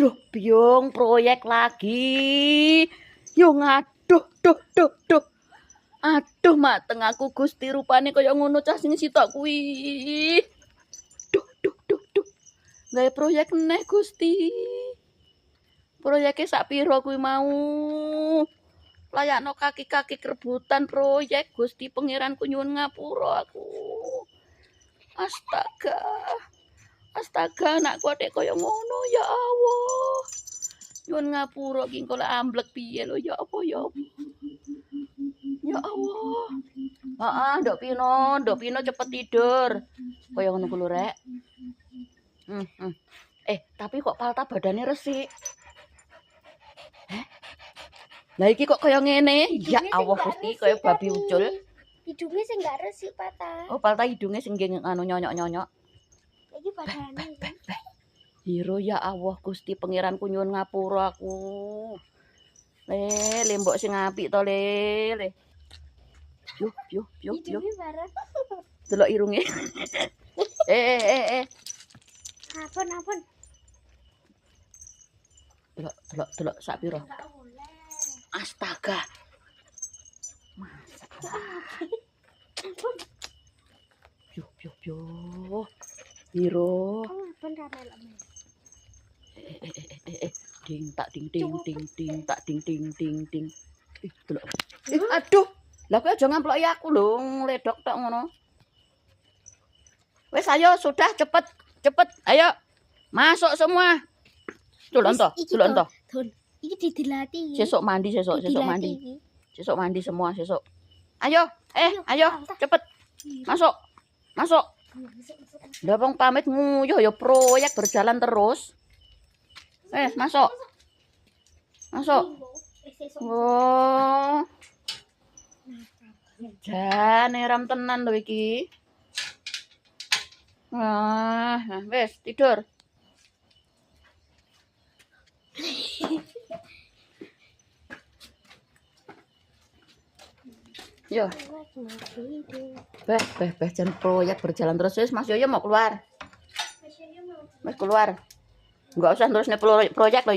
Duh, biung proyek lagi. Yo ngaduh, duh. Aduh, mateng aku Gusti rupane kaya ngono cah sing sitok kuwi. Duh. Gawe proyek neh Gusti. Proyeke sak pira kuwi mau? Layakno kaki-kaki rebutan proyek Gusti Pangeranku nyuwun ngapura aku. Astaga, anakku adek kaya ngono ya Allah. Nyuwun ngapura ki engko lek amblek piye lho ya apa ya. Ya Allah. Heeh, Ndok Pino cepet tidur. Kaya ngono ku lho rek. Tapi kok palta badane resik. Lah iki kok kaya ngene? Ya Allah Gusti, kaya babi ucul. Hidungnya sing gak resik patah. Oh, palta hidungnya sing anu nyonyok-nyonyok. Iki badane. Hiro ya Allah Gusti Pangeranku nyuwun ngapura aku. Le mbok sing apik to le. Yo. Hidungnya bareng. Delok irunge. Apun. Delok sak pira. Astaga. Yo. Hiro. Apun ra melok. Ding tak ding. Delok. Aduh. Lah kowe aja ngamploki aku lho, ngledok tok ngono. Wes ayo sudah cepet. Ayo. Masuk semua. Tulon to. Iki didelati. Sesuk mandi. Sesuk mandi semua sesuk. Ayo, cepet. Masuk. Lah wong pamit nguyuh ya proyek berjalan terus. Masuk. Oh. Jane ram tenan lho iki. Wes tidur. Yo. Beh, jan proyek berjalan terus wis Mas Yoyo mau keluar. Wis keluar. Enggak usah terus proyek lho.